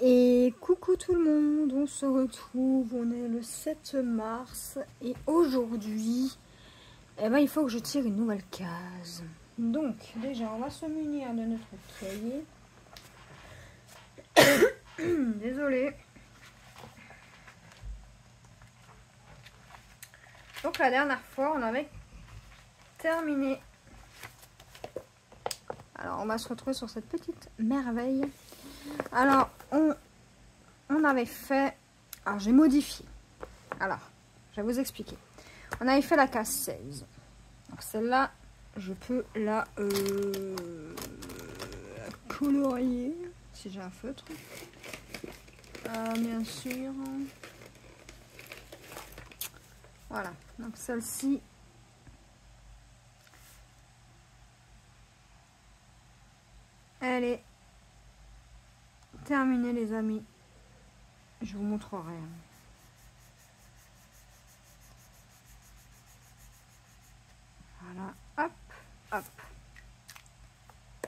Et coucou tout le monde, on se retrouve, on est le 7 mars et aujourd'hui, il faut que je tire une nouvelle case. Donc déjà on va se munir de notre cahier. Désolée. Donc la dernière fois on avait terminé. Alors on va se retrouver sur cette petite merveille. Alors on avait fait, alors j'ai modifié. Alors je vais vous expliquer. On avait fait la case 16. Donc celle-là je peux la colorier si j'ai un feutre. Bien sûr. Voilà, donc celle-ci, elle est terminée les amis. Je vous montrerai. Voilà, hop, hop.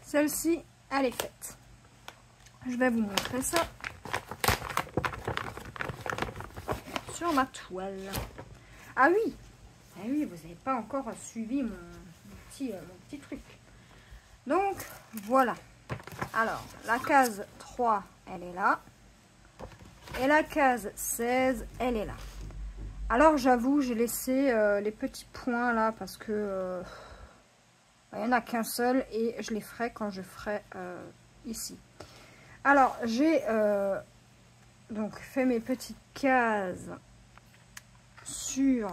Celle-ci, elle est faite. Je vais vous montrer ça sur ma toile. Ah oui, vous n'avez pas encore suivi mon petit truc. Donc, voilà. Alors, la case 3, elle est là. Et la case 16, elle est là. Alors, j'avoue, j'ai laissé les petits points là parce que il n'y en a qu'un seul et je les ferai quand je ferai ici. Alors, j'ai donc fait mes petites cases sur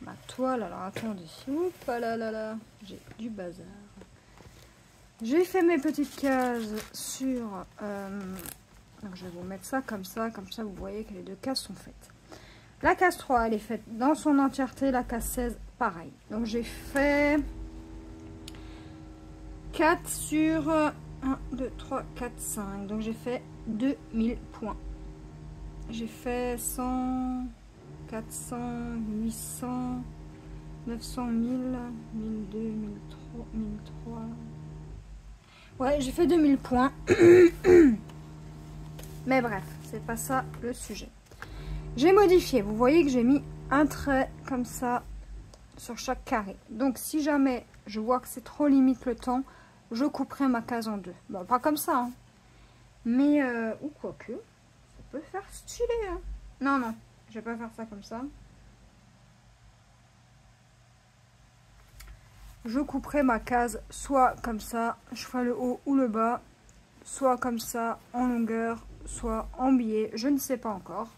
ma toile. Alors attendez, oups là là là, j'ai du bazar. J'ai fait mes petites cases sur donc je vais vous mettre ça comme ça vous voyez que les deux cases sont faites. La case 3 elle est faite dans son entièreté, la case 16 pareil. Donc j'ai fait 4 sur 1 2 3 4 5, donc j'ai fait 2000 points. J'ai fait 100 400, 800, 900, 1000, 1002, 1003, 1003. Ouais, j'ai fait 2000 points. Mais bref, c'est pas ça le sujet. J'ai modifié. Vous voyez que j'ai mis un trait comme ça sur chaque carré. Donc, si jamais je vois que c'est trop limite le temps, je couperai ma case en deux. Bon, pas comme ça, hein. Mais, ou quoique, ça peut faire stylé, hein. Non, non. Je vais pas faire ça comme ça. Je couperai ma case soit comme ça, je ferai le haut ou le bas, soit comme ça en longueur, soit en biais, je ne sais pas encore.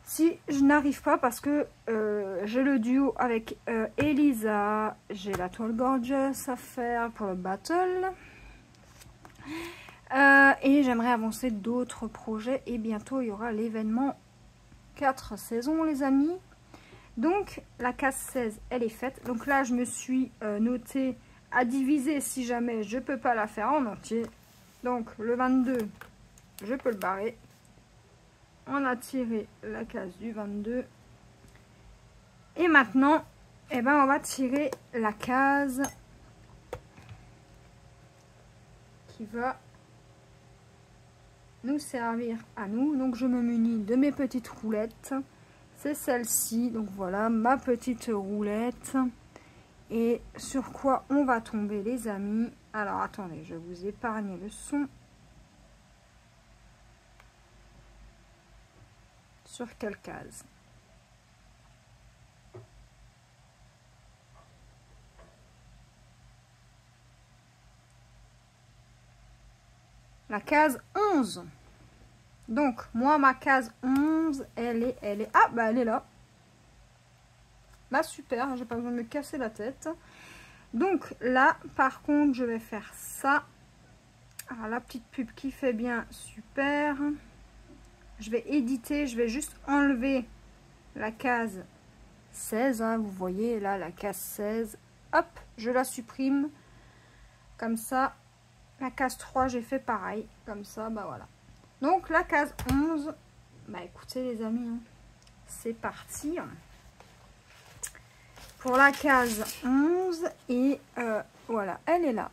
Si je n'arrive pas parce que j'ai le duo avec Elisa, j'ai la toile gorgeous à faire pour le battle. Et j'aimerais avancer d'autres projets et bientôt il y aura l'événement 4 saisons les amis. Donc la case 16 elle est faite. Donc là je me suis noté à diviser si jamais je peux pas la faire en entier. Donc le 22 je peux le barrer. On a tiré la case du 22. Et maintenant on va tirer la case qui va nous servir à nous. Donc je me munis de mes petites roulettes, c'est celle-ci. Donc voilà ma petite roulette. Et sur quoi on va tomber les amis? Alors attendez, je vais vous épargner le son. Sur quelle case? La case 11. Donc, moi, ma case 11, elle est... Ah, bah, elle est là. Là, super, j'ai pas besoin de me casser la tête. Donc, là, par contre, je vais faire ça. Alors, la petite pub qui fait bien, super. Je vais éditer, je vais juste enlever la case 16. Hein, vous voyez, là, la case 16. Hop, je la supprime. Comme ça. La case 3, j'ai fait pareil. Comme ça, bah voilà. Donc, la case 11, bah écoutez les amis, hein, c'est parti. Pour la case 11, et voilà, elle est là.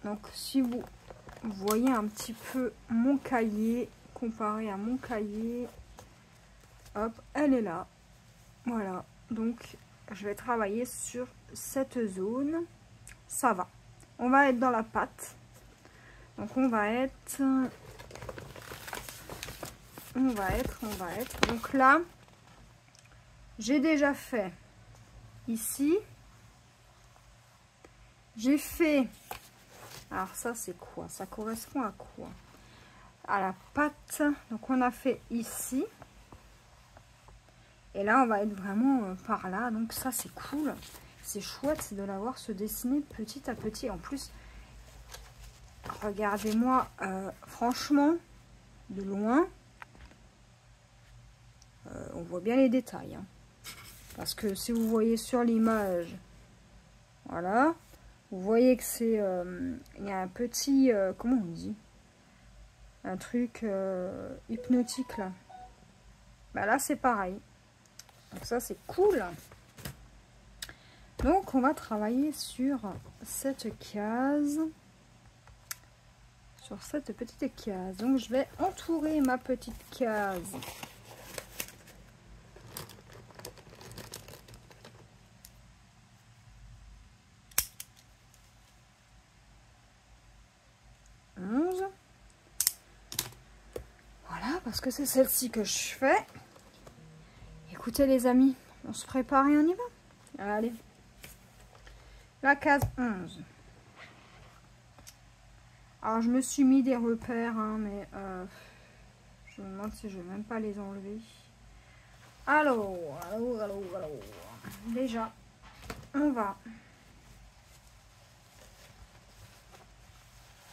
Donc, si vous vous voyez un petit peu mon cahier, comparé à mon cahier. Hop, elle est là. Voilà, donc je vais travailler sur cette zone. Ça va. On va être dans la pâte. Donc on va être. Donc là, j'ai déjà fait ici. J'ai fait. Alors ça c'est quoi? Ça correspond à quoi? À la pâte. Donc on a fait ici. Et là on va être vraiment par là. Donc ça c'est cool. C'est chouette de l'avoir se dessiner petit à petit. En plus, regardez-moi, franchement, de loin, on voit bien les détails. Hein. Parce que si vous voyez sur l'image, voilà, vous voyez que c'est, il y a un petit, comment on dit, un truc hypnotique là. Bah là c'est pareil. Donc ça c'est cool. Donc on va travailler sur cette case. Sur cette petite case. Donc je vais entourer ma petite case. Voilà, parce que c'est celle-ci que je fais. Écoutez les amis, on se prépare et on y va. Allez. La case 11. Alors je me suis mis des repères, hein, mais je me demande si je vais même pas les enlever. Alors. Déjà, on va,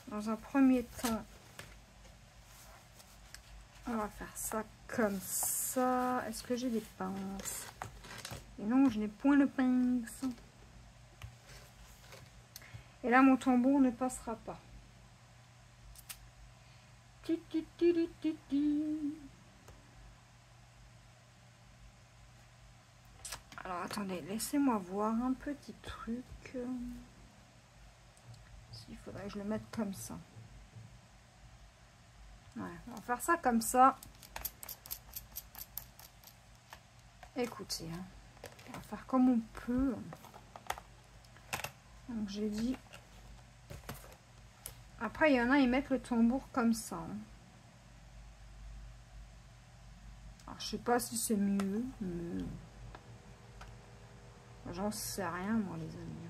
dans un premier temps, on va faire ça comme ça. Est-ce que j'ai des pinces? Et non, je n'ai point de pinces. Et là, mon tambour ne passera pas. Alors, attendez, laissez-moi voir un petit truc. Il faudrait que je le mette comme ça. Ouais, on va faire ça comme ça. Écoutez, hein, on va faire comme on peut. Donc j'ai dit. Après, il y en a, ils mettent le tambour comme ça. Hein. Alors, je sais pas si c'est mieux, mais j'en sais rien, moi, les amis.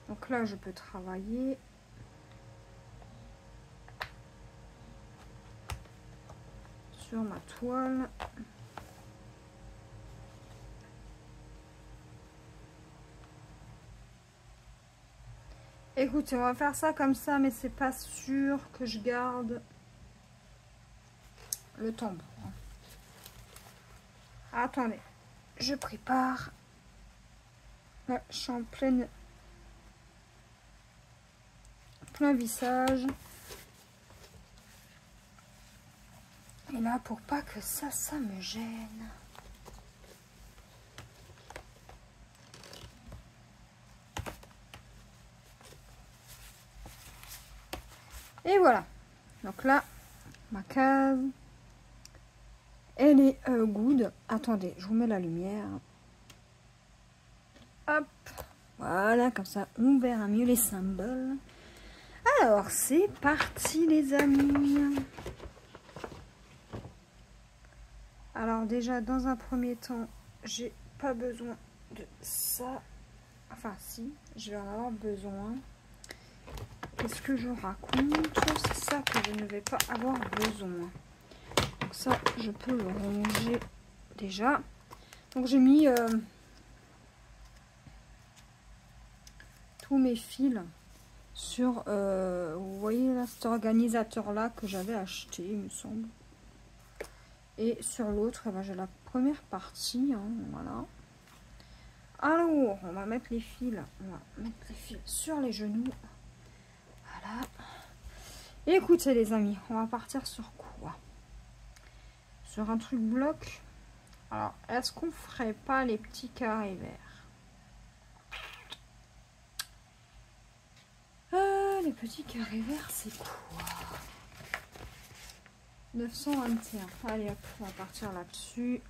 Donc là, je peux travailler. Sur ma toile. Écoutez, on va faire ça comme ça, mais c'est pas sûr que je garde le tambour. Attendez, je prépare. Là, je suis en plein vissage. Et là, pour pas que ça me gêne. Et voilà. Donc là, ma case, elle est good. Attendez, je vous mets la lumière. Hop. Voilà, comme ça, on verra mieux les symboles. Alors, c'est parti, les amis. Alors, déjà, dans un premier temps, j'ai pas besoin de ça. Enfin, si, je vais en avoir besoin. Qu'est-ce que je raconte? C'est ça que je ne vais pas avoir besoin. Donc ça, je peux le ranger déjà. Donc j'ai mis tous mes fils sur, vous voyez là, cet organisateur-là que j'avais acheté, il me semble. Et sur l'autre, eh ben, j'ai la première partie, hein, voilà. Alors, on va mettre les fils, sur les genoux. Voilà. Écoutez les amis, on va partir sur quoi? Sur un truc bloc. Alors, est-ce qu'on ferait pas les petits carrés verts? petit carré vert, c'est quoi? 921. Allez hop, on va partir là-dessus.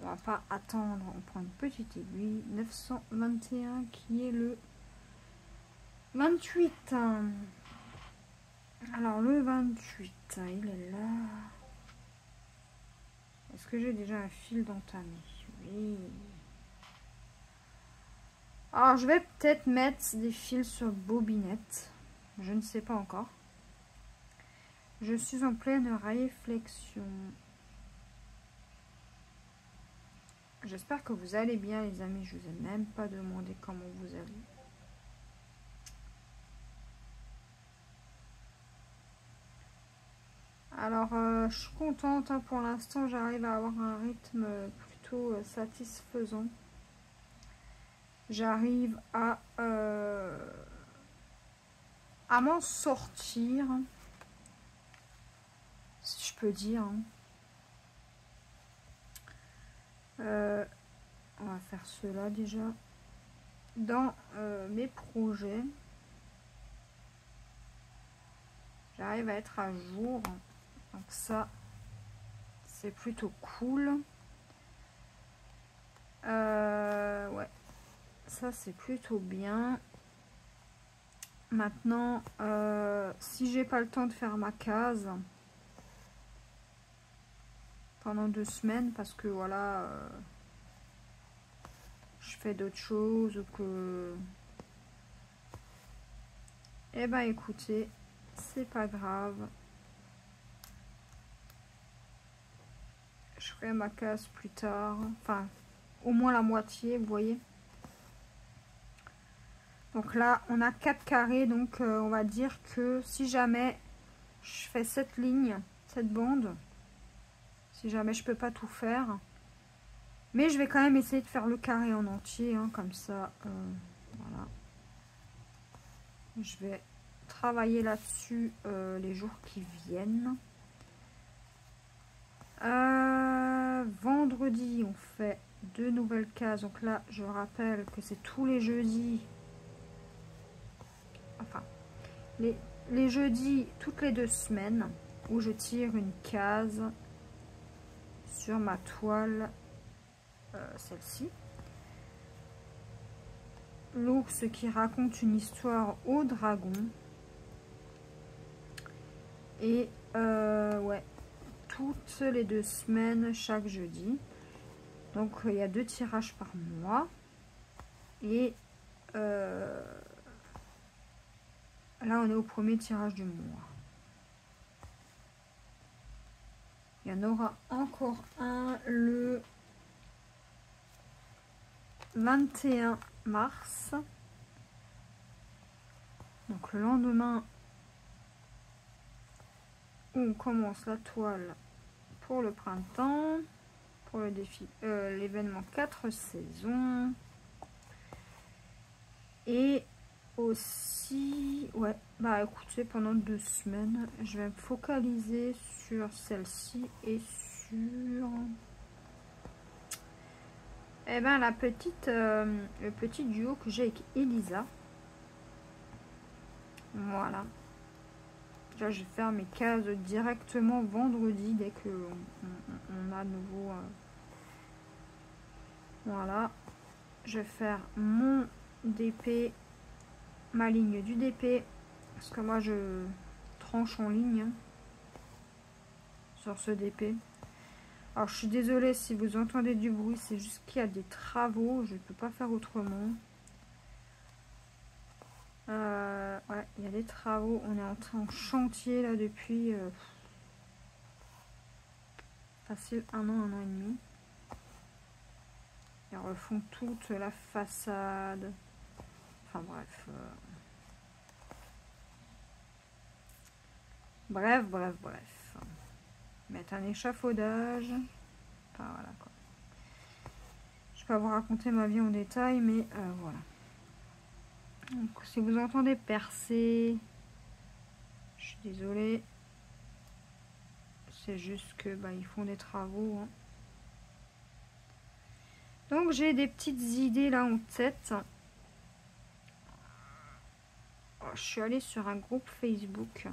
On va pas attendre, on prend une petite aiguille. 921 qui est le 28. Alors le 28, il est là. Est-ce que j'ai déjà un fil d'entamé? Oui. Alors je vais peut-être mettre des fils sur bobinette. Je ne sais pas encore. Je suis en pleine réflexion. J'espère que vous allez bien les amis. Je vous ai même pas demandé comment vous allez. Alors je suis contente hein, pour l'instant. J'arrive à avoir un rythme plutôt satisfaisant. J'arrive à m'en sortir. Si je peux dire. On va faire cela déjà. Dans mes projets, j'arrive à être à jour. Donc ça, c'est plutôt cool. Ouais, ça c'est plutôt bien. Maintenant, si j'ai pas le temps de faire ma case pendant 2 semaines, parce que voilà, je fais d'autres choses ou que... Eh ben écoutez, c'est pas grave. Je ferai ma case plus tard. Enfin, au moins la moitié, vous voyez. Donc là, on a 4 carrés. Donc, on va dire que si jamais je fais cette ligne, cette bande, si jamais je peux pas tout faire. Mais je vais quand même essayer de faire le carré en entier. Hein, comme ça, voilà. Je vais travailler là-dessus les jours qui viennent. Vendredi, on fait 2 nouvelles cases. Donc là, je rappelle que c'est tous les jeudis. Enfin, les jeudis, toutes les 2 semaines, où je tire une case sur ma toile, celle-ci. L'ours qui raconte une histoire au dragon. Et ouais, toutes les 2 semaines, chaque jeudi. Donc il y a 2 tirages par mois. Et là on est au premier tirage du mois. Il y en aura encore un le 21 mars. Donc le lendemain où on commence la toile pour le printemps. Pour le défi, l'événement 4 saisons. Et aussi, ouais, bah écoutez, pendant 2 semaines, je vais me focaliser sur celle-ci et sur, eh ben la petite, le petit duo que j'ai avec Elisa. Voilà. Là, je vais faire mes cases directement vendredi dès que on a de nouveau. Voilà. Je vais faire mon DP, ma ligne du DP, parce que moi je tranche en ligne hein, sur ce DP. Alors je suis désolée si vous entendez du bruit, c'est juste qu'il y a des travaux, je ne peux pas faire autrement. Ouais, il y a des travaux, on est en chantier là depuis facile un an et demi. Ils refont toute la façade. Enfin bref. Bref. Mettre un échafaudage. Enfin voilà quoi. Je peux pas vous raconter ma vie en détail, mais voilà. Donc si vous entendez percer, je suis désolée. C'est juste que bah, ils font des travaux. Hein. Donc j'ai des petites idées là en tête. je suis allée sur un groupe Facebook.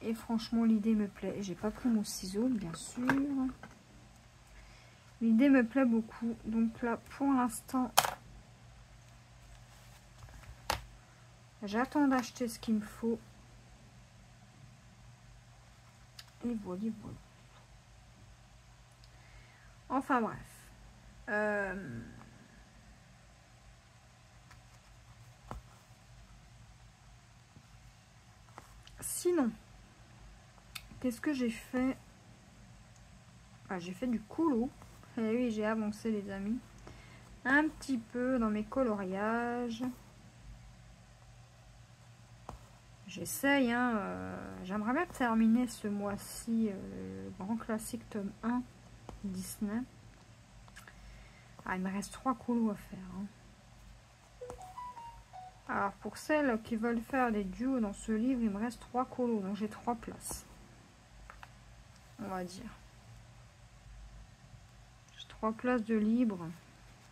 Et franchement, l'idée me plaît. J'ai pas pris mon ciseau, bien sûr. L'idée me plaît beaucoup. Donc là, pour l'instant, j'attends d'acheter ce qu'il me faut. Et voilà, voilà. Enfin bref. Sinon, qu'est-ce que j'ai fait? J'ai fait du colo. Et oui, j'ai avancé les amis. Un petit peu dans mes coloriages. J'essaye, hein. J'aimerais bien terminer ce mois-ci le grand classique tome 1 Disney. Il me reste 3 colos à faire. Hein. Alors, pour celles qui veulent faire des duos dans ce livre, il me reste 3 colos. Donc, j'ai 3 places. On va dire. J'ai 3 places de libre.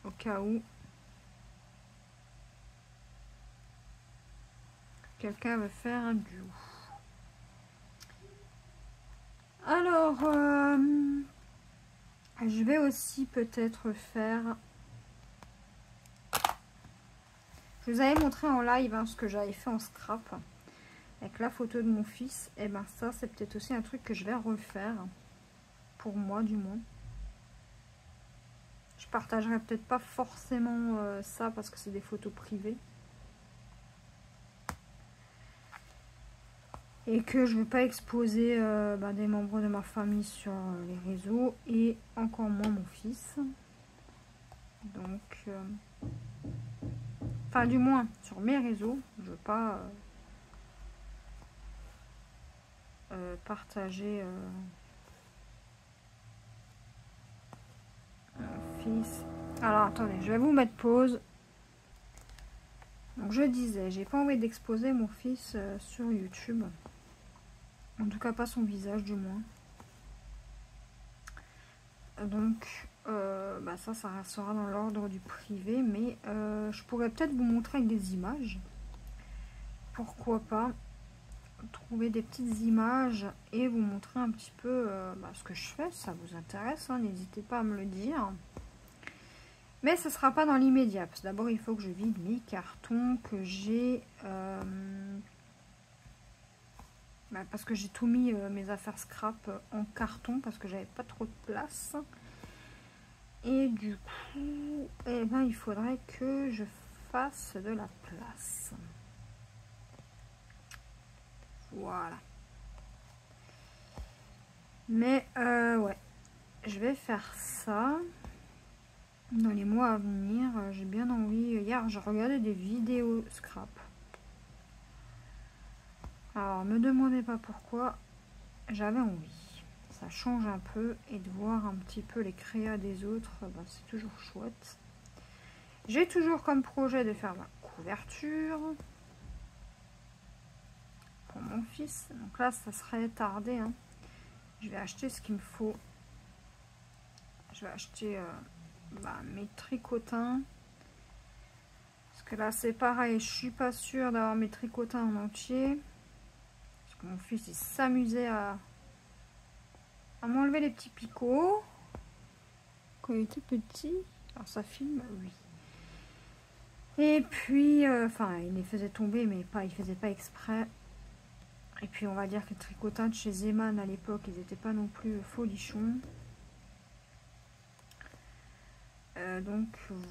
Au cas où quelqu'un veut faire un duo. Alors, je vais aussi peut-être faire... Je vous avais montré en live ce que j'avais fait en scrap. Avec la photo de mon fils. Et ben ça, c'est peut-être aussi un truc que je vais refaire. Pour moi, du moins. Je partagerai peut-être pas forcément ça parce que c'est des photos privées. Et que je ne veux pas exposer des membres de ma famille sur les réseaux. Et encore moins mon fils. Donc... enfin, du moins, sur mes réseaux. Je ne veux pas partager mon fils. Alors, attendez, je vais vous mettre pause. Donc, je disais, j'ai pas envie d'exposer mon fils sur YouTube. En tout cas, pas son visage, du moins. Donc, ça restera dans l'ordre du privé. Mais je pourrais peut-être vous montrer avec des images. Pourquoi pas trouver des petites images et vous montrer un petit peu ce que je fais. Ça vous intéresse, hein, n'hésitez pas à me le dire. Mais ce ne sera pas dans l'immédiat. Parce que d'abord, il faut que je vide mes cartons que j'ai... parce que j'ai tout mis mes affaires scrap en carton parce que j'avais pas trop de place. Et du coup, il faudrait que je fasse de la place. Voilà. Mais ouais, je vais faire ça dans les mois à venir. J'ai bien envie. Hier, je regardais des vidéos scrap. Alors, me demandez pas pourquoi. J'avais envie. Ça change un peu et de voir un petit peu les créas des autres, c'est toujours chouette. J'ai toujours comme projet de faire la couverture pour mon fils. Donc là, ça serait tardé. Hein. Je vais acheter ce qu'il me faut. Je vais acheter mes tricotins. Parce que là, c'est pareil. Je suis pas sûre d'avoir mes tricotins en entier. Parce que mon fils, il s'amusait à m'enlever les petits picots. Quand il était petit. Alors, ça filme, oui. Et puis, il les faisait tomber, mais il faisait pas exprès. Et puis, on va dire que les tricotins de chez Zeman à l'époque, ils n'étaient pas non plus folichons. Donc,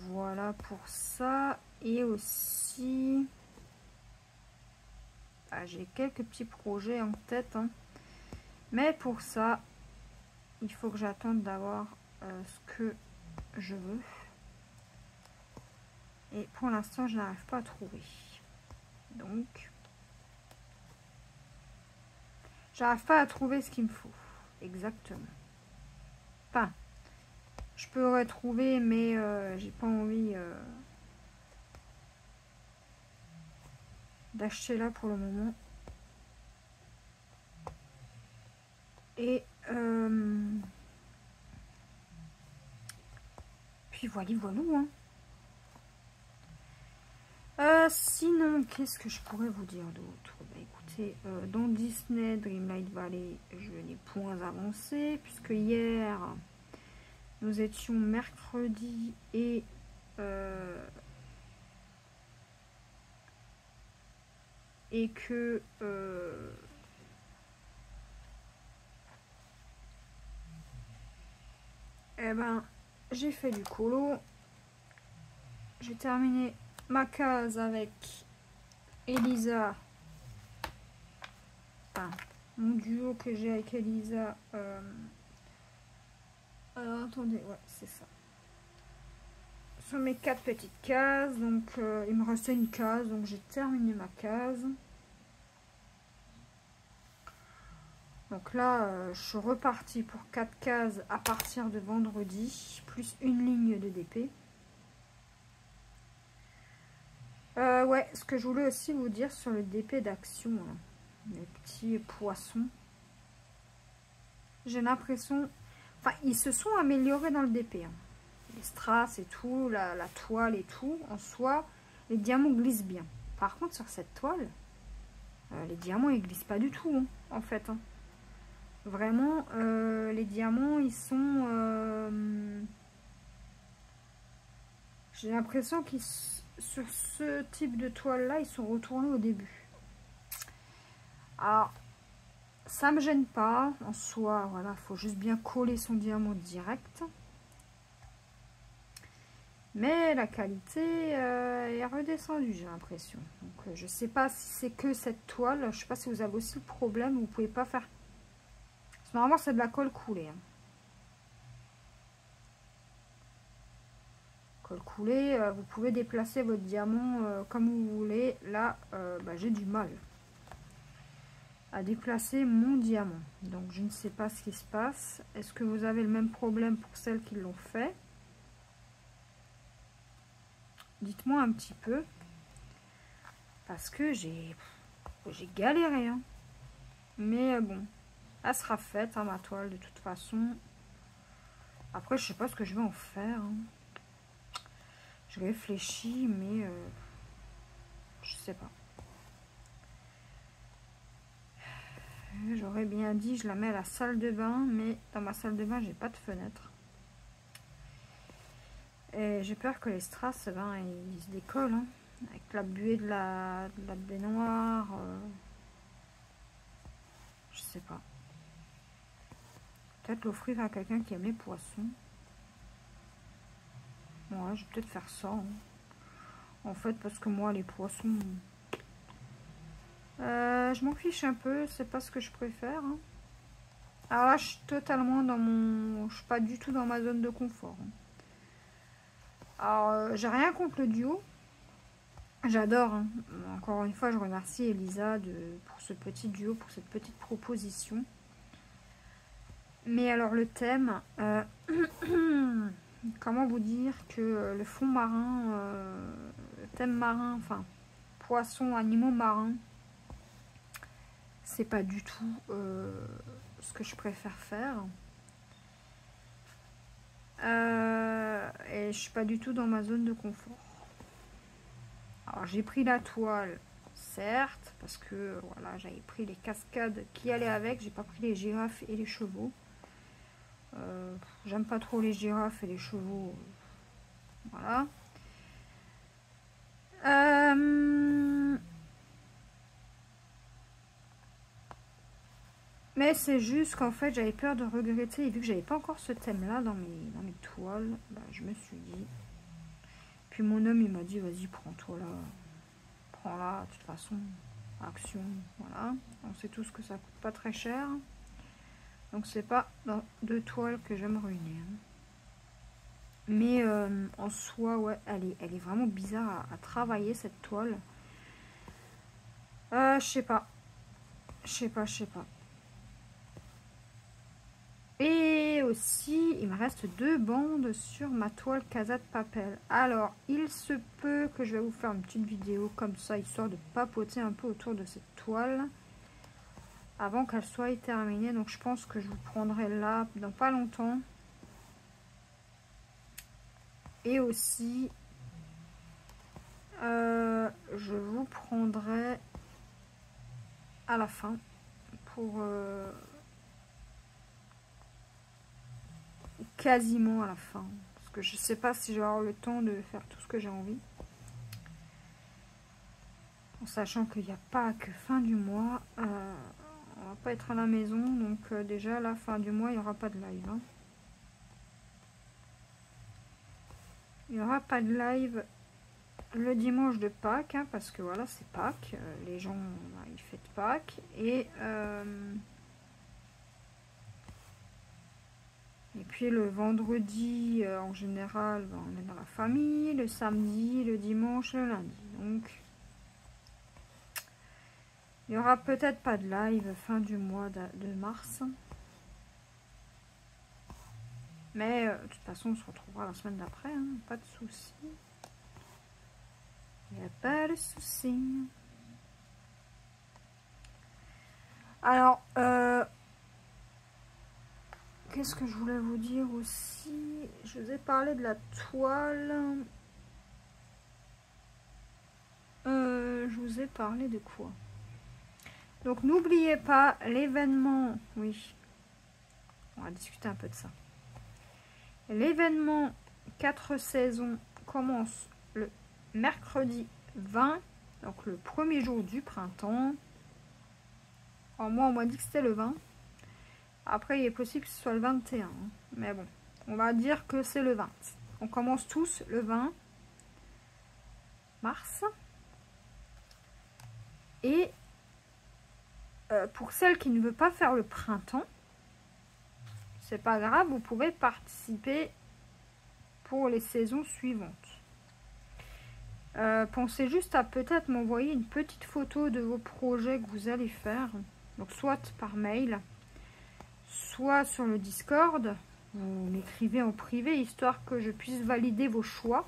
voilà pour ça. Et aussi, j'ai quelques petits projets en tête. Hein. Mais pour ça, il faut que j'attende d'avoir ce que je veux. Et pour l'instant, je n'arrive pas à trouver. Donc, j'arrive pas à trouver ce qu'il me faut. Exactement. Enfin, je peux retrouver, mais j'ai pas envie d'acheter là pour le moment. Et puis voilà. Hein. Sinon, qu'est-ce que je pourrais vous dire d'autre? Bah, écoutez, dans Disney Dreamlight Valley, je n'ai point avancé, puisque hier, nous étions mercredi et... que... eh ben, j'ai fait du colo. J'ai terminé ma case avec Elisa. Enfin, mon duo que j'ai avec Elisa. Alors, attendez, ouais, c'est ça. Sur mes 4 petites cases. Donc, il me restait une case. Donc, j'ai terminé ma case. Donc là, je suis repartie pour 4 cases à partir de vendredi. Plus une ligne de DP. Ouais, ce que je voulais aussi vous dire sur le DP d'action, hein, les petits poissons. J'ai l'impression... Enfin, ils se sont améliorés dans le DP. Hein. Les strass et tout, la toile et tout, en soi, les diamants glissent bien. Par contre, sur cette toile, les diamants, ils glissent pas du tout, hein, en fait. Hein. Vraiment, les diamants, ils sont... J'ai l'impression qu'ils... Sur ce type de toile-là, ils sont retournés au début. Alors, ça me gêne pas. En soi, voilà, il faut juste bien coller son diamant direct. Mais la qualité est redescendue, j'ai l'impression. Donc, je sais pas si c'est que cette toile. Je sais pas si vous avez aussi le problème. Vous pouvez pas faire... Parce que normalement, c'est de la colle coulée. Hein. Colle coulée, vous pouvez déplacer votre diamant comme vous voulez. Là, bah, j'ai du mal à déplacer mon diamant. Donc, je ne sais pas ce qui se passe. Est-ce que vous avez le même problème pour celles qui l'ont fait? Dites-moi un petit peu. Parce que j'ai galéré. Hein. Mais bon, elle sera faite, hein, ma toile, de toute façon. Après, je sais pas ce que je vais en faire. Hein. Je réfléchis, mais je sais pas. J'aurais bien dit, je la mets à la salle de bain, mais dans ma salle de bain, j'ai pas de fenêtre. Et j'ai peur que les strass, ben, ils se décollent, hein, avec la buée de la baignoire. Je sais pas. Peut-être l'offrir à quelqu'un qui aime les poissons. Ouais, je vais peut-être faire ça. Hein. En fait, parce que moi, les poissons... je m'en fiche un peu, c'est pas ce que je préfère. Hein. Alors là, je suis totalement dans mon... Je suis pas du tout dans ma zone de confort. Hein. Alors, j'ai rien contre le duo. J'adore. Hein. Encore une fois, je remercie Elisa pour ce petit duo, pour cette petite proposition. Mais alors, le thème... comment vous dire que le fond marin, le thème marin, enfin, poissons, animaux marins, c'est pas du tout ce que je préfère faire. Et je suis pas du tout dans ma zone de confort. Alors j'ai pris la toile, certes, parce que voilà, j'avais pris les cascades qui allaient avec, j'ai pas pris les girafes et les chevaux. J'aime pas trop les girafes et les chevaux. Voilà. Mais c'est juste qu'en fait j'avais peur de regretter, et vu que j'avais pas encore ce thème là dans mes toiles, bah, je me suis dit. Puis mon homme il m'a dit vas-y prends-toi là, prends-la, de toute façon, action, voilà. On sait tous que ça coûte pas très cher. Donc c'est pas dans deux toiles que je vais me ruiner. Hein. Mais en soi, ouais, elle est vraiment bizarre à travailler cette toile. Je sais pas. Je sais pas. Et aussi, il me reste 2 bandes sur ma toile Casa de Papel. Alors, il se peut que je vais vous faire une petite vidéo comme ça, histoire de papoter un peu autour de cette toile. Avant qu'elle soit terminée. Donc, je pense que je vous prendrai là dans pas longtemps. Et aussi, je vous prendrai à la fin pour quasiment à la fin, parce que je sais pas si je vais avoir le temps de faire tout ce que j'ai envie, en sachant qu'il n'y a pas que fin du mois. On va pas être à la maison, donc déjà la fin du mois il n'y aura pas de live, hein. Il n'y aura pas de live le dimanche de Pâques, hein, parce que voilà, c'est Pâques, les gens ils fêtent Pâques, et puis le vendredi en général on est dans la famille, le samedi, le dimanche, le lundi, donc il n'y aura peut-être pas de live fin du mois de mars. Mais de toute façon, on se retrouvera la semaine d'après, hein, pas de souci. Il n'y a pas de souci. Alors, qu'est-ce que je voulais vous dire aussi? Je vous ai parlé de la toile. Je vous ai parlé de quoi? Donc, n'oubliez pas l'événement. Oui, on va discuter un peu de ça. L'événement 4 saisons commence le mercredi 20, donc le premier jour du printemps. Alors moi, on m'a dit que c'était le 20. Après, il est possible que ce soit le 21. Hein. Mais bon, on va dire que c'est le 20. On commence tous le 20 mars. Et pour celles qui ne veulent pas faire le printemps, c'est pas grave, vous pouvez participer pour les saisons suivantes. Pensez juste à peut-être m'envoyer une petite photo de vos projets que vous allez faire. Donc soit par mail, soit sur le Discord. Vous m'écrivez en privé, histoire que je puisse valider vos choix.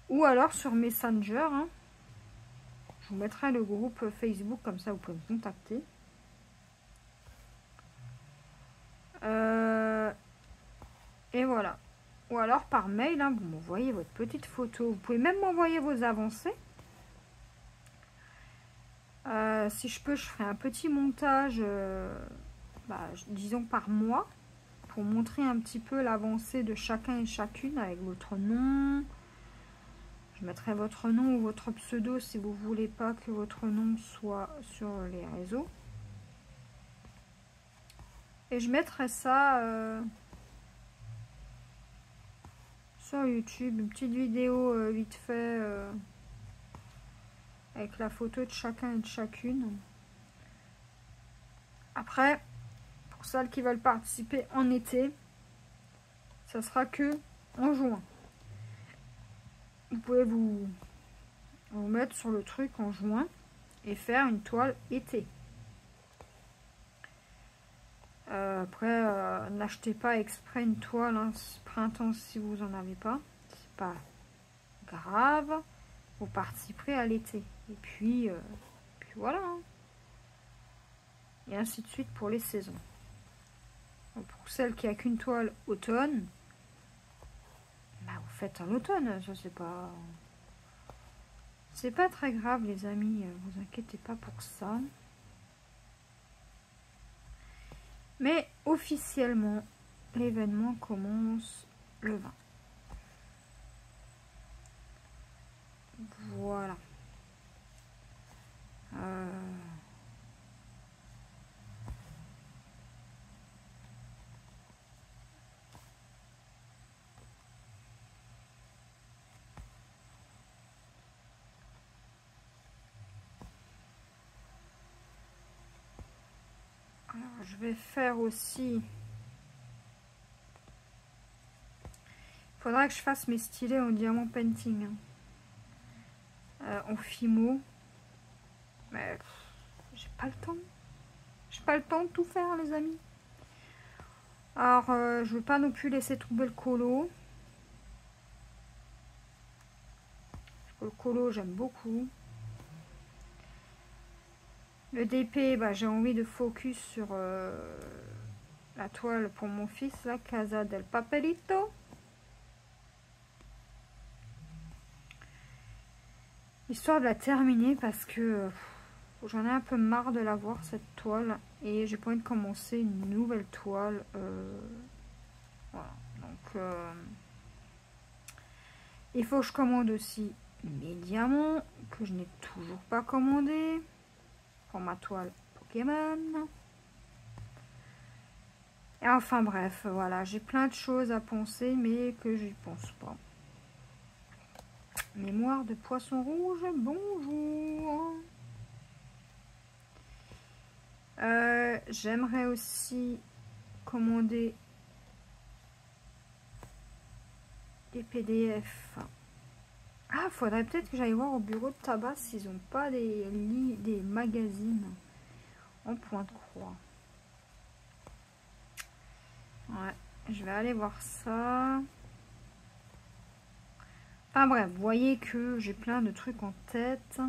Ou alors sur Messenger. Hein. Je vous mettrai le groupe Facebook, comme ça vous pouvez me contacter. Et voilà. Ou alors par mail, hein, vous m'envoyez votre petite photo. Vous pouvez même m'envoyer vos avancées. Si je peux, je ferai un petit montage, disons par mois, pour montrer un petit peu l'avancée de chacun et chacune avec votre nom. Je mettrai votre nom ou votre pseudo si vous voulez pas que votre nom soit sur les réseaux. Et je mettrai ça sur YouTube, une petite vidéo vite fait avec la photo de chacun et de chacune. Après, pour celles qui veulent participer en été, ça sera que en juin. Vous pouvez vous mettre sur le truc en juin et faire une toile été. Après, n'achetez pas exprès une toile hein, printemps si vous en avez pas. C'est pas grave. Vous participerez à l'été. Et puis voilà. Hein. Et ainsi de suite pour les saisons. Donc, pour celles qui n'ont qu'une toile automne, bah, vous faites en automne. Ça c'est pas très grave les amis. Vous inquiétez pas pour ça. Mais officiellement, l'événement commence le 20. Voilà. Alors, je vais faire aussi... Il faudra que je fasse mes stylets en diamant painting. En Fimo. Mais j'ai pas le temps. J'ai pas le temps de tout faire les amis. Alors je veux pas non plus laisser tomber le colo. Parce que le colo j'aime beaucoup. Le DP, bah, j'ai envie de focus sur la toile pour mon fils, la Casa del Papelito. Histoire de la terminer parce que j'en ai un peu marre de la voir cette toile. Et j'ai pas envie de commencer une nouvelle toile. Voilà. Donc il faut que je commande aussi mes diamants que je n'ai toujours pas commandé pour ma toile Pokémon. Et enfin bref, voilà, j'ai plein de choses à penser mais que je n'y pense pas. Mémoire de poisson rouge, bonjour. J'aimerais aussi commander des PDF. Ah, faudrait peut-être que j'aille voir au bureau de tabac s'ils n'ont pas des magazines en point de croix. Ouais, je vais aller voir ça. Enfin bref, vous voyez que j'ai plein de trucs en tête.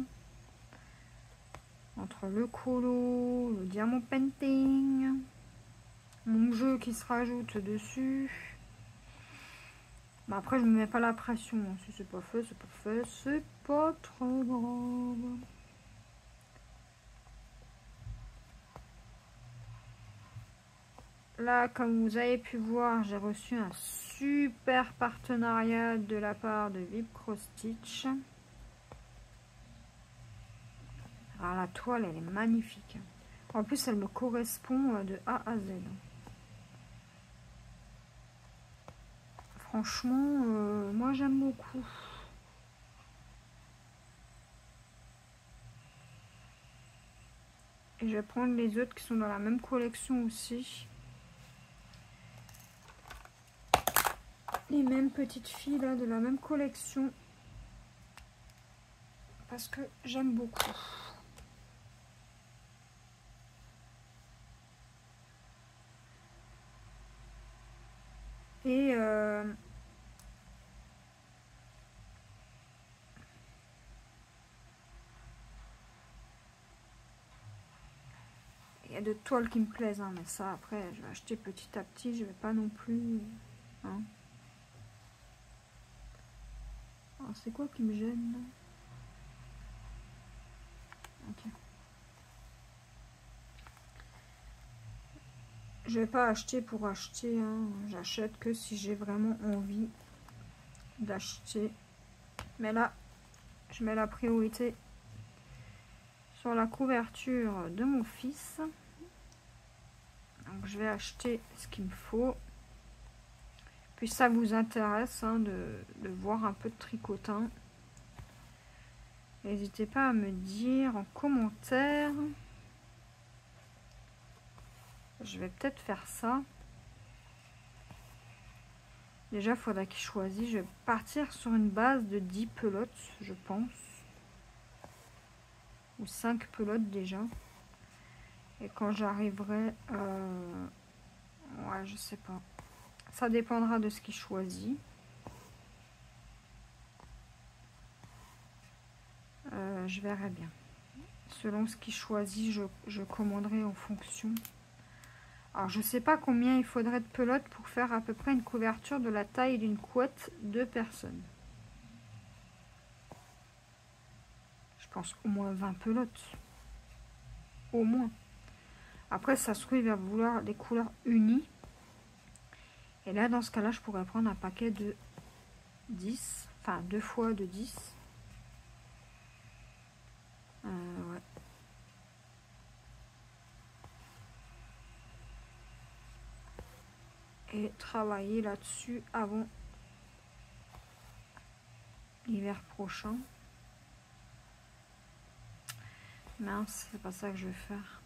Entre le colo, le diamant painting, mon jeu qui se rajoute dessus. Mais après, je me mets pas la pression. Si c'est pas fait, c'est pas fait. C'est pas trop grave. Là, comme vous avez pu voir, j'ai reçu un super partenariat de la part de VIP Cross Stitch. Alors la toile, elle est magnifique. En plus, elle me correspond de A à Z. Franchement, moi j'aime beaucoup. Et je vais prendre les autres qui sont dans la même collection aussi. Les mêmes petites filles là, de la même collection. Parce que j'aime beaucoup. Et il y a d'autres toiles qui me plaisent, hein, mais ça après je vais acheter petit à petit, je vais pas non plus. Hein. Alors c'est quoi qui me gêne là? Ok. Je vais pas acheter pour acheter, hein. J'achète que si j'ai vraiment envie d'acheter. Mais là, je mets la priorité sur la couverture de mon fils. Donc je vais acheter ce qu'il me faut. Puis ça vous intéresse hein, de voir un peu de tricotin. N'hésitez pas à me dire en commentaire. Je vais peut-être faire ça. Déjà, il faudra qu'il choisisse. Je vais partir sur une base de 10 pelotes, je pense. Ou 5 pelotes déjà. Et quand j'arriverai... ouais, je sais pas. Ça dépendra de ce qu'il choisit. Je verrai bien. Selon ce qu'il choisit, je commanderai en fonction. Alors, je sais pas combien il faudrait de pelotes pour faire à peu près une couverture de la taille d'une couette de personnes. Je pense au moins 20 pelotes. Au moins. Après, ça se trouve, il va vouloir des couleurs unies. Et là, dans ce cas-là, je pourrais prendre un paquet de 10. Enfin, 2 fois de 10. Ouais. Et travailler là-dessus avant l'hiver prochain. Mince, c'est pas ça que je vais faire.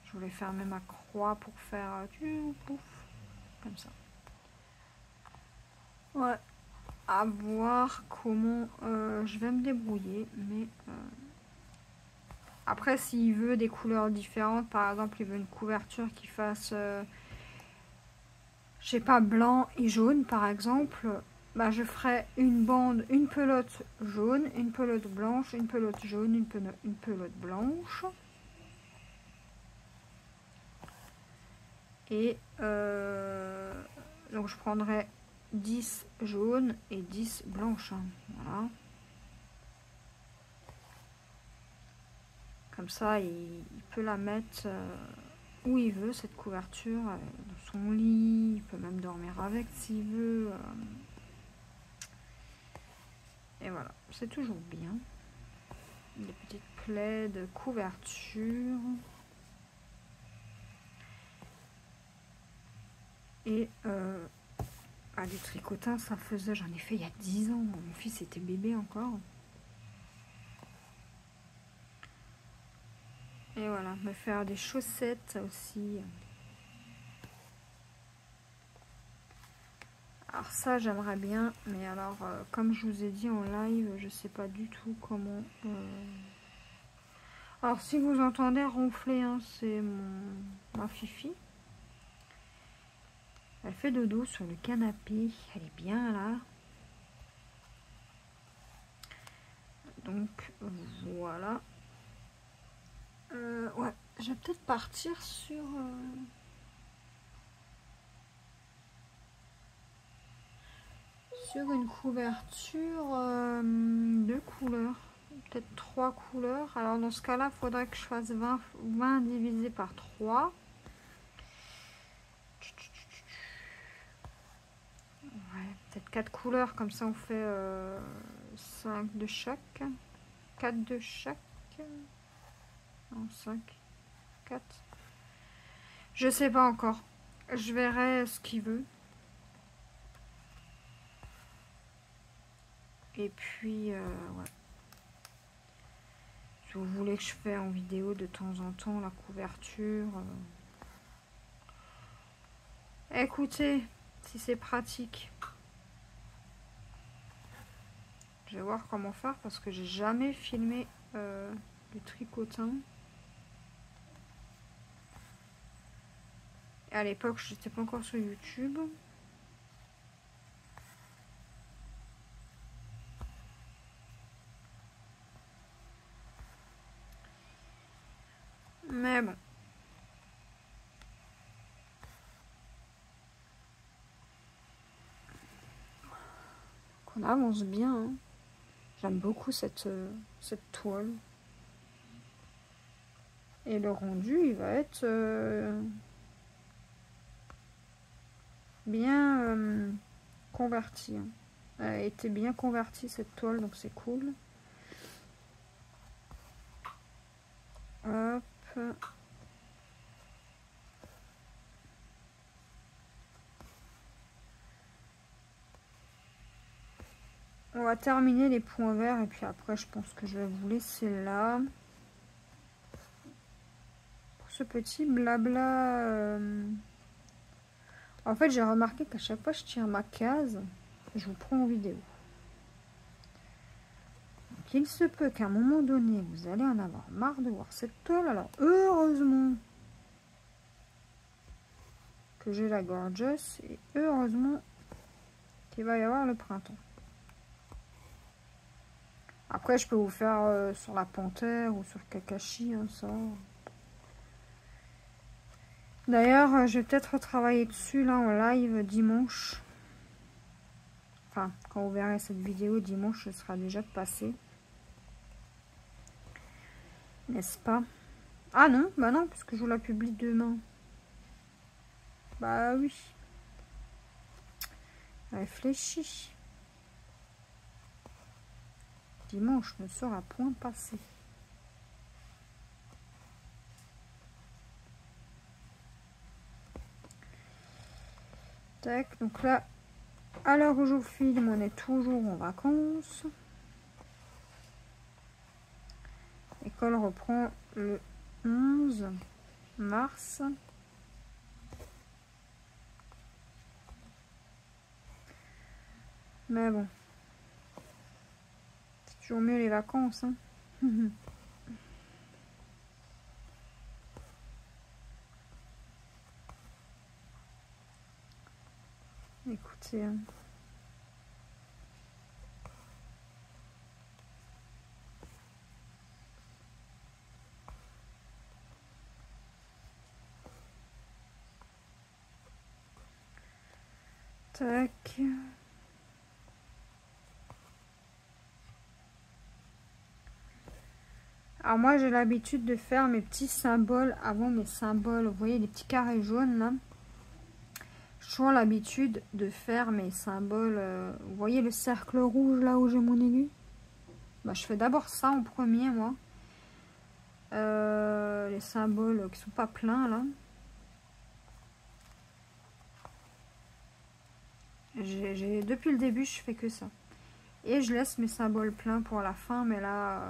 Je voulais fermer ma croix pour faire pouf, comme ça. Ouais, à voir comment je vais me débrouiller. Mais après, s'il veut des couleurs différentes, par exemple, il veut une couverture qui fasse, je sais pas, blanc et jaune, par exemple. Bah, je ferai une bande, une pelote jaune, une pelote blanche, une pelote jaune, une pelote blanche. Et donc je prendrai 10 jaunes et 10 blanches. Hein. Voilà. Comme ça, il peut la mettre où il veut, cette couverture, dans son lit. Il peut même dormir avec s'il veut. Et voilà, c'est toujours bien. Des petites plaies de couverture. Et du tricotin, ça faisait, j'en ai fait il y a 10 ans. Mon fils était bébé encore. Et voilà, me faire des chaussettes aussi. Alors ça, j'aimerais bien. Mais alors, comme je vous ai dit en live, je sais pas du tout comment... Alors, si vous entendez ronfler, hein, c'est ma Fifi. Elle fait dodo sur le canapé. Elle est bien là. Donc, voilà. Ouais, je vais peut-être partir sur une couverture de couleurs. Peut-être 3 couleurs. Alors, dans ce cas-là, il faudrait que je fasse 20 divisé par 3. Ouais, peut-être 4 couleurs. Comme ça, on fait 5 de chaque. 4 de chaque. Non, 5. 4. Je sais pas encore. Je verrai ce qu'il veut. Et puis, ouais. Si vous voulez que je fasse en vidéo de temps en temps la couverture. Écoutez, si c'est pratique. Je vais voir comment faire parce que j'ai jamais filmé du tricotin. Et à l'époque, je n'étais pas encore sur YouTube. Mais bon. On avance bien. Hein. J'aime beaucoup cette toile. Et le rendu, il va être bien converti. Hein. Elle a été bien convertie cette toile, donc c'est cool. Hop. On va terminer les points verts et puis après je pense que je vais vous laisser là. Pour ce petit blabla. En fait j'ai remarqué qu'à chaque fois que je tire ma case, je vous prends en vidéo. Donc il se peut qu'à un moment donné vous allez en avoir marre de voir cette toile. Alors heureusement que j'ai la Gorgeous et heureusement qu'il va y avoir le printemps. Après, je peux vous faire sur la panthère ou sur Kakashi, hein, ça. D'ailleurs, je vais peut-être retravailler dessus, là, en live dimanche. Enfin, quand vous verrez cette vidéo dimanche, ce sera déjà passé. N'est-ce pas? Ah non, bah non, parce que je vous la publie demain. Bah oui. Réfléchis. Dimanche ne sera point passé. Tac, donc là, à l'heure où je vous filme, on est toujours en vacances. L'école reprend le 11 mars. Mais bon. C'est toujours mieux les vacances, hein. Écoutez, hein. Tac. Alors moi j'ai l'habitude de faire mes petits symboles avant mes symboles. Vous voyez les petits carrés jaunes là. J'ai toujours l'habitude de faire mes symboles. Vous voyez le cercle rouge là où j'ai mon aiguille? Bah, je fais d'abord ça en premier moi. Les symboles qui sont pas pleins là. Depuis le début je fais que ça. Et je laisse mes symboles pleins pour la fin. Mais là,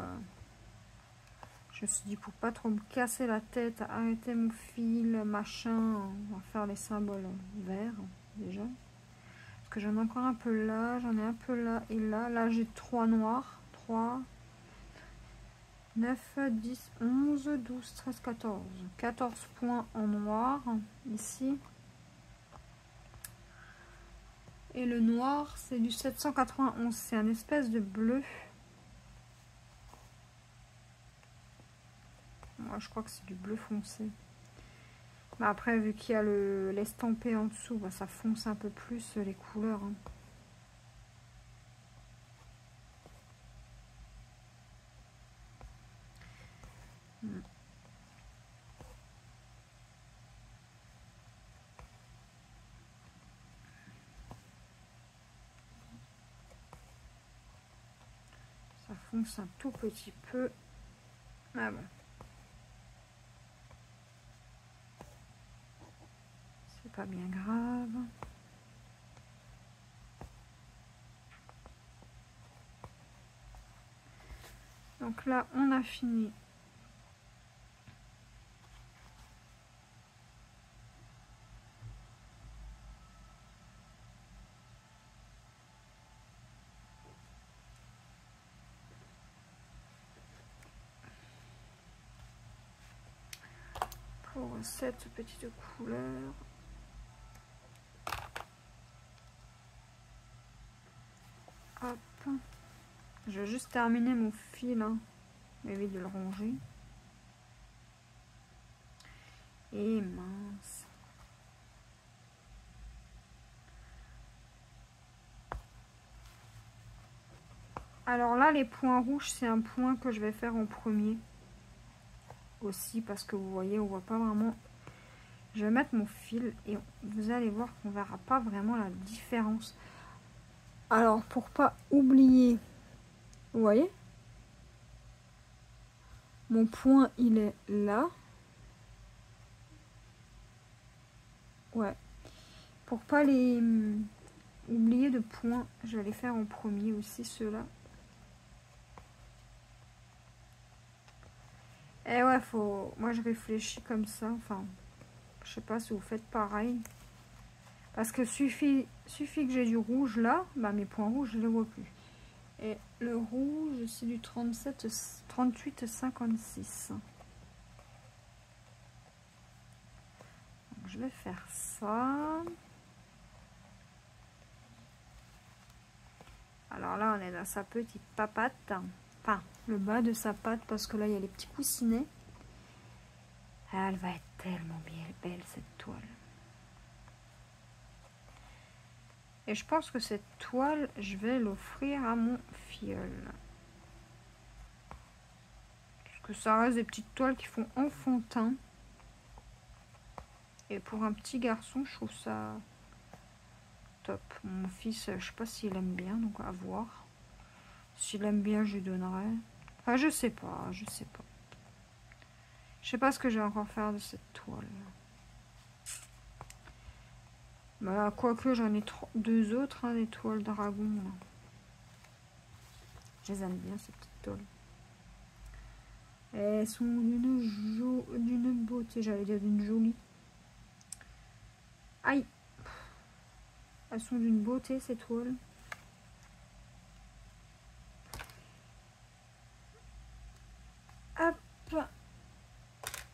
je me suis dit pour pas trop me casser la tête, arrêter mon fil, machin. On va faire les symboles verts déjà. Parce que j'en ai encore un peu là, j'en ai un peu là et là. Là j'ai 3 noirs. 3, 9, 10, 11, 12, 13, 14. 14 points en noir ici. Et le noir, c'est du 791. C'est un espèce de bleu. Moi, je crois que c'est du bleu foncé. Mais après, vu qu'il y a l'estampé en dessous, bah, ça fonce un peu plus les couleurs. Hein. Ça fonce un tout petit peu. Ah bon. C'est pas bien grave. Donc là, on a fini. Pour cette petite couleur. Hop. Je vais juste terminer mon fil. Hein. Évite de le ronger. Et mince. Alors là, les points rouges, c'est un point que je vais faire en premier. Aussi, parce que vous voyez, on voit pas vraiment. Je vais mettre mon fil et vous allez voir qu'on verra pas vraiment la différence. Alors, pour pas oublier, vous voyez, mon point, il est là. Ouais. Pour pas les oublier de points, je vais les faire en premier aussi, ceux-là. Et ouais, faut. Moi, je réfléchis comme ça. Enfin, je sais pas si vous faites pareil. Parce que suffit que j'ai du rouge là, bah mes points rouges, je les vois plus. Et le rouge, c'est du 38, 56. Donc, je vais faire ça. Alors là, on est dans sa petite papate. Enfin, le bas de sa patte, parce que là, il y a les petits coussinets. Elle va être tellement bien belle, cette toile. Et je pense que cette toile, je vais l'offrir à mon filleul. Parce que ça reste des petites toiles qui font enfantin. Et pour un petit garçon, je trouve ça top. Mon fils, je sais pas s'il aime bien, donc à voir. S'il aime bien, je lui donnerai. Enfin, je sais pas, je sais pas. Je sais pas ce que je vais encore faire de cette toile. Bah, quoique j'en ai 2 autres, hein, des toiles dragon. Là. Je les aime bien, ces petites toiles. Elles sont d'une beauté, j'allais dire d'une jolie. Aïe! Elles sont d'une beauté, ces toiles. Hop!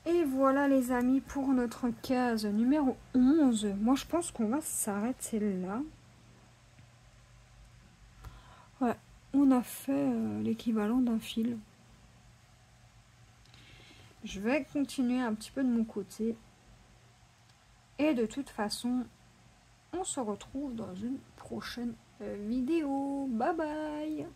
Et voilà les amis pour notre case numéro 11. Moi je pense qu'on va s'arrêter là. Ouais, on a fait l'équivalent d'un fil. Je vais continuer un petit peu de mon côté. Et de toute façon, on se retrouve dans une prochaine vidéo. Bye bye!